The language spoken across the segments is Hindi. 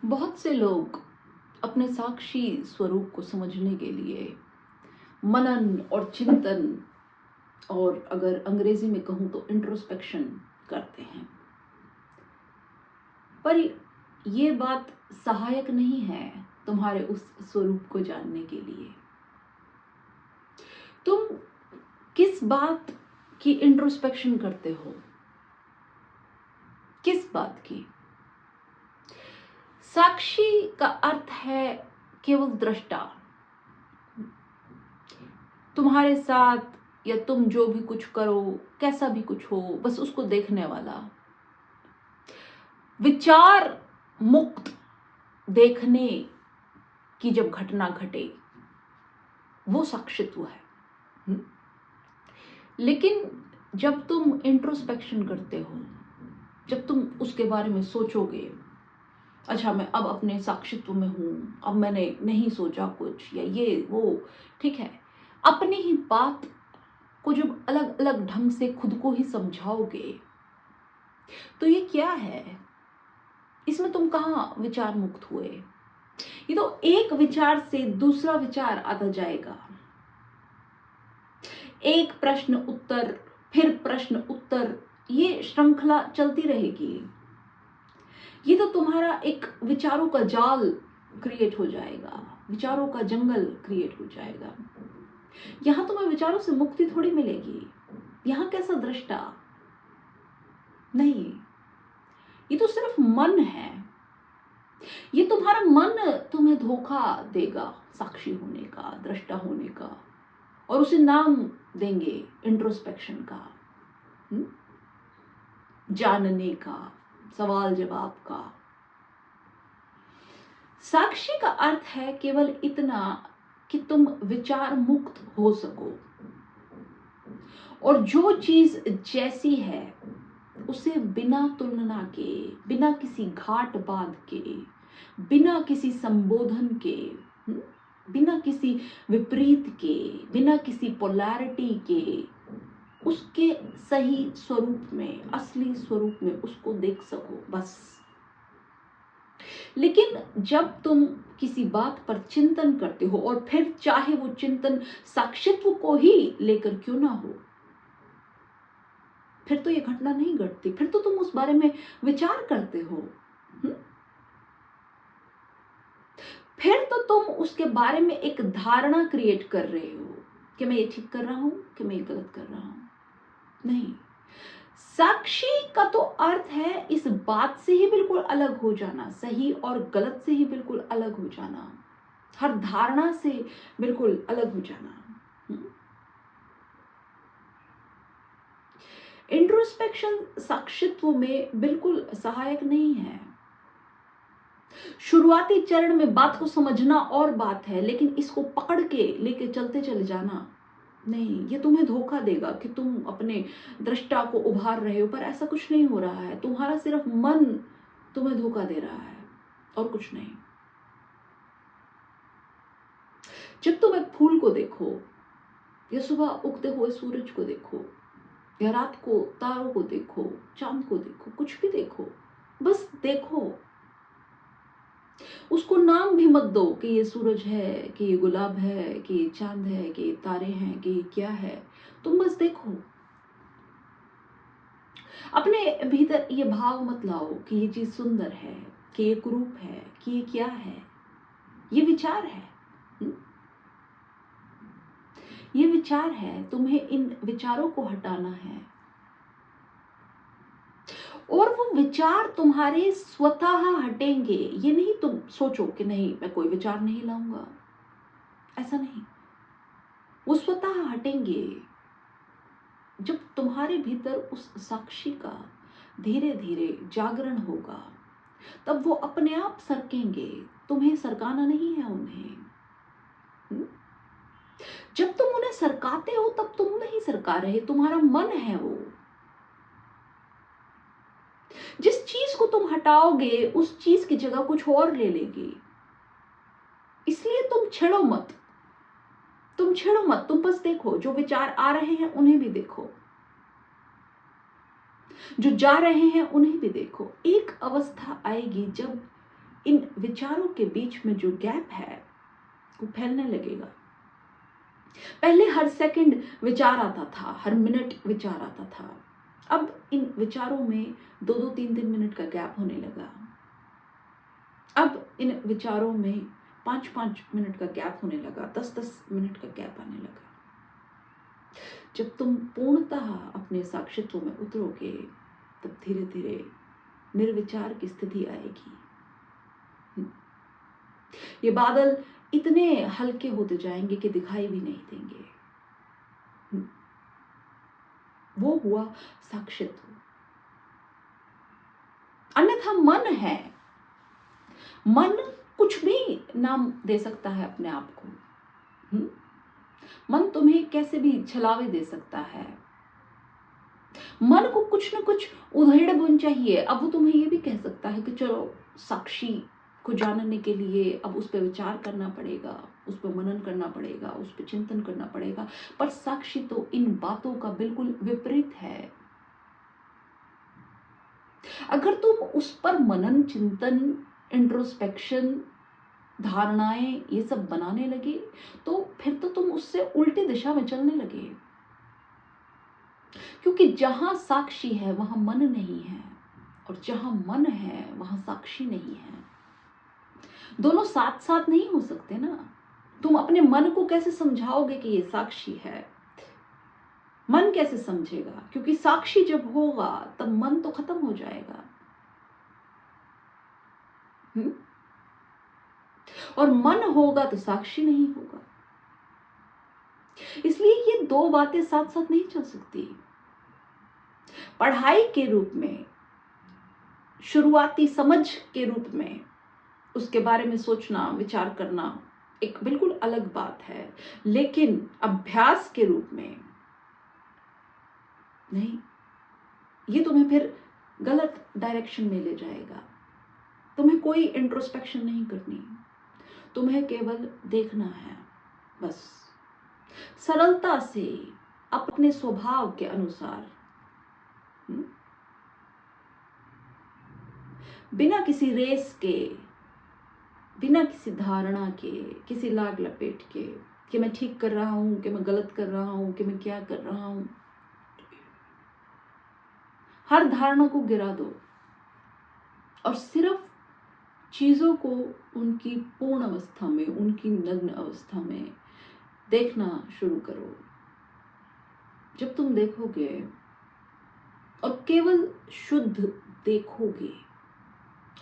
बहुत से लोग अपने साक्षी स्वरूप को समझने के लिए मनन और चिंतन और अगर अंग्रेजी में कहूँ तो इंट्रोस्पेक्शन करते हैं। पर ये बात सहायक नहीं है तुम्हारे उस स्वरूप को जानने के लिए। तुम किस बात की इंट्रोस्पेक्शन करते हो? किस बात की? साक्षी का अर्थ है केवल दृष्टा। तुम्हारे साथ या तुम जो भी कुछ करो, कैसा भी कुछ हो, बस उसको देखने वाला। विचार मुक्त देखने की जब घटना घटे वो साक्षित्व है। लेकिन जब तुम इंट्रोस्पेक्शन करते हो, जब तुम उसके बारे में सोचोगे, अच्छा मैं अब अपने साक्षित्व में हूं, अब मैंने नहीं सोचा कुछ या ये वो, ठीक है, अपनी ही बात को जब अलग अलग ढंग से खुद को ही समझाओगे तो ये क्या है? इसमें तुम कहाँ विचार मुक्त हुए? ये तो एक विचार से दूसरा विचार आता जाएगा, एक प्रश्न उत्तर, फिर प्रश्न उत्तर, ये श्रृंखला चलती रहेगी। ये तो तुम्हारा एक विचारों का जाल क्रिएट हो जाएगा, विचारों का जंगल क्रिएट हो जाएगा। यहां तुम्हें विचारों से मुक्ति थोड़ी मिलेगी। यहां कैसा दृष्टा? नहीं, ये तो सिर्फ मन है। ये तुम्हारा मन तुम्हें धोखा देगा साक्षी होने का, दृष्टा होने का, और उसे नाम देंगे इंट्रोस्पेक्शन का, जानने का, सवाल जवाब का। साक्षी का अर्थ है केवल इतना कि तुम विचार मुक्त हो सको और जो चीज जैसी है उसे बिना तुलना के, बिना किसी घाट बांध के, बिना किसी संबोधन के, बिना किसी विपरीत के, बिना किसी पोलैरिटी के, उसके सही स्वरूप में, असली स्वरूप में उसको देख सको, बस। लेकिन जब तुम किसी बात पर चिंतन करते हो और फिर चाहे वो चिंतन साक्षित्व को ही लेकर क्यों ना हो, फिर तो ये घटना नहीं घटती, फिर तो तुम उस बारे में विचार करते हो। फिर तो तुम उसके बारे में एक धारणा क्रिएट कर रहे हो कि मैं ये ठीक कर रहा हूं कि मैं ये गलत कर रहा हूं। नहीं, साक्षी का तो अर्थ है इस बात से ही बिल्कुल अलग हो जाना, सही और गलत से ही बिल्कुल अलग हो जाना, हर धारणा से बिल्कुल अलग हो जाना। इंट्रोस्पेक्शन साक्षित्व में बिल्कुल सहायक नहीं है। शुरुआती चरण में बात को समझना और बात है, लेकिन इसको पकड़ के लेके चलते चले जाना नहीं, ये तुम्हें धोखा देगा कि तुम अपने दृष्टा को उभार रहे हो, पर ऐसा कुछ नहीं हो रहा है। तुम्हारा सिर्फ मन तुम्हें धोखा दे रहा है और कुछ नहीं। जब तुम एक फूल को देखो या सुबह उगते हुए सूरज को देखो या रात को तारों को देखो, चांद को देखो, कुछ भी देखो, बस देखो। उसको नाम भी मत दो कि ये सूरज है, कि ये गुलाब है, कि ये चांद है, कि ये तारे हैं, कि ये क्या है। तुम बस देखो। अपने भीतर ये भाव मत लाओ कि ये चीज सुंदर है, कि ये कुरूप है, कि ये क्या है। ये विचार है। ये विचार है, तुम्हें इन विचारों को हटाना है और वो विचार तुम्हारे स्वतः हटेंगे। ये नहीं तुम सोचो कि नहीं मैं कोई विचार नहीं लाऊंगा, ऐसा नहीं। वो स्वतः हटेंगे जब तुम्हारे भीतर उस साक्षी का धीरे धीरे जागरण होगा, तब वो अपने आप सरकेंगे। तुम्हें सरकाना नहीं है उन्हें। जब तुम उन्हें सरकाते हो तब तुम नहीं सरका रहे, तुम्हारा मन है वो। जिस चीज को तुम हटाओगे उस चीज की जगह कुछ और ले लेगी। इसलिए तुम छेड़ो मत, तुम छेड़ो मत, तुम बस देखो। जो विचार आ रहे हैं उन्हें भी देखो, जो जा रहे हैं उन्हें भी देखो। एक अवस्था आएगी जब इन विचारों के बीच में जो गैप है वो फैलने लगेगा। पहले हर सेकंड विचार आता था, हर मिनट विचार आता था। अब इन विचारों में 2-2, 3-3 मिनट का गैप होने लगा। अब इन विचारों में 5-5 मिनट का गैप होने लगा, 10-10 मिनट का गैप आने लगा। जब तुम पूर्णतः अपने साक्षित्व में उतरोगे तब धीरे धीरे निर्विचार की स्थिति आएगी। ये बादल इतने हल्के होते जाएंगे कि दिखाई भी नहीं देंगे। वो हुआ साक्षित्व। अन्यथा मन है, मन कुछ भी नाम दे सकता है अपने आप को। मन तुम्हें कैसे भी छलावे दे सकता है। मन को कुछ न कुछ उधेड़ बुन चाहिए। अब वो तुम्हें ये भी कह सकता है कि चलो साक्षी को जानने के लिए अब उस पर विचार करना पड़ेगा, उस पर मनन करना पड़ेगा, उस पर चिंतन करना पड़ेगा। पर साक्षी तो इन बातों का बिल्कुल विपरीत है। अगर तुम उस पर मनन, चिंतन, इंट्रोस्पेक्शन, धारणाएं ये सब बनाने लगे तो फिर तो तुम उससे उल्टी दिशा में चलने लगे। क्योंकि जहां साक्षी है वहां मन नहीं है, और जहां मन है वहां साक्षी नहीं है। दोनों साथ साथ नहीं हो सकते ना। तुम अपने मन को कैसे समझाओगे कि ये साक्षी है? मन कैसे समझेगा? क्योंकि साक्षी जब होगा तब मन तो खत्म हो जाएगा। और मन होगा तो साक्षी नहीं होगा। इसलिए ये दो बातें साथ साथ नहीं चल सकती। पढ़ाई के रूप में, शुरुआती समझ के रूप में उसके बारे में सोचना, विचार करना एक बिल्कुल अलग बात है, लेकिन अभ्यास के रूप में नहीं। ये तुम्हें फिर गलत डायरेक्शन में ले जाएगा। तुम्हें कोई इंट्रोस्पेक्शन नहीं करनी, तुम्हें केवल देखना है बस। सरलता से अपने स्वभाव के अनुसार, बिना किसी रेस के, बिना किसी धारणा के, किसी लाग लपेट के कि मैं ठीक कर रहा हूं, कि मैं गलत कर रहा हूं, कि मैं क्या कर रहा हूं। हर धारणा को गिरा दो और सिर्फ चीजों को उनकी पूर्ण अवस्था में, उनकी नग्न अवस्था में देखना शुरू करो। जब तुम देखोगे और केवल शुद्ध देखोगे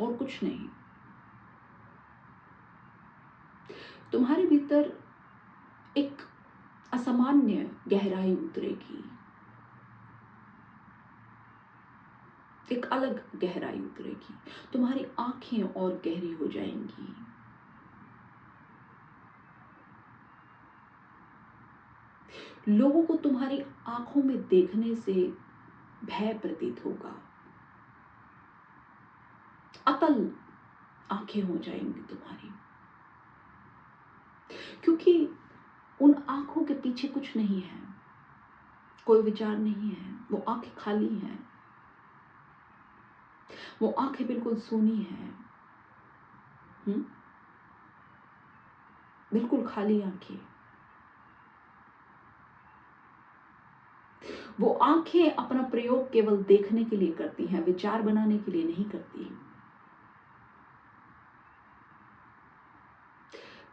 और कुछ नहीं, तुम्हारे भीतर एक असामान्य गहराई उतरेगी, एक अलग गहराई उतरेगी। तुम्हारी आंखें और गहरी हो जाएंगी। लोगों को तुम्हारी आंखों में देखने से भय प्रतीत होगा। अतल आंखें हो जाएंगी तुम्हारी, क्योंकि उन आंखों के पीछे कुछ नहीं है, कोई विचार नहीं है। वो आंखें खाली हैं, वो आंखें बिल्कुल सूनी हैं। बिल्कुल खाली आंखें। वो आंखें अपना प्रयोग केवल देखने के लिए करती हैं, विचार बनाने के लिए नहीं करती।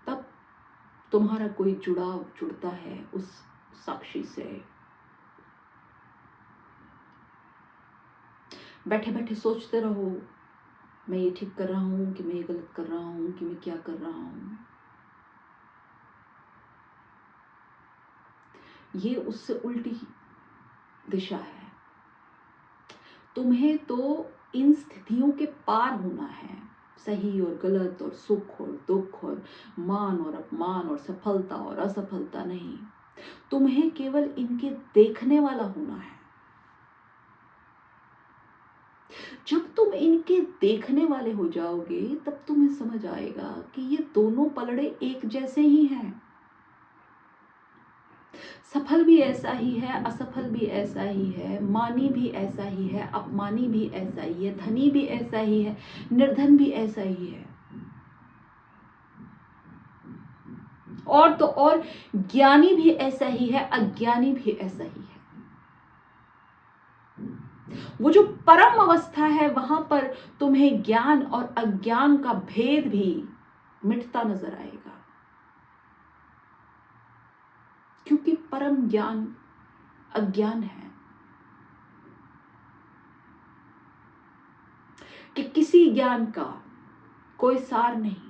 तब तुम्हारा कोई जुड़ाव जुड़ता है उस साक्षी से। बैठे बैठे सोचते रहो, मैं ये ठीक कर रहा हूं कि मैं ये गलत कर रहा हूं, कि मैं क्या कर रहा हूं। ये उससे उल्टी दिशा है। तुम्हें तो इन स्थितियों के पार होना है। सही और गलत और सुख और दुख और मान और अपमान और सफलता और असफलता नहीं। तुम्हें केवल इनके देखने वाला होना है। जब तुम इनके देखने वाले हो जाओगे तब तुम्हें समझ आएगा कि ये दोनों पलड़े एक जैसे ही हैं। सफल भी ऐसा ही है, असफल भी ऐसा ही है, मानी भी ऐसा ही है, अपमानी भी ऐसा ही है, धनी भी ऐसा ही है, निर्धन भी ऐसा ही है। और तो और ज्ञानी भी ऐसा ही है, अज्ञानी भी ऐसा ही है। वो जो परम अवस्था है वहां पर तुम्हें ज्ञान और अज्ञान का भेद भी मिटता नजर आएगा, क्योंकि परम ज्ञान अज्ञान है कि किसी ज्ञान का कोई सार नहीं,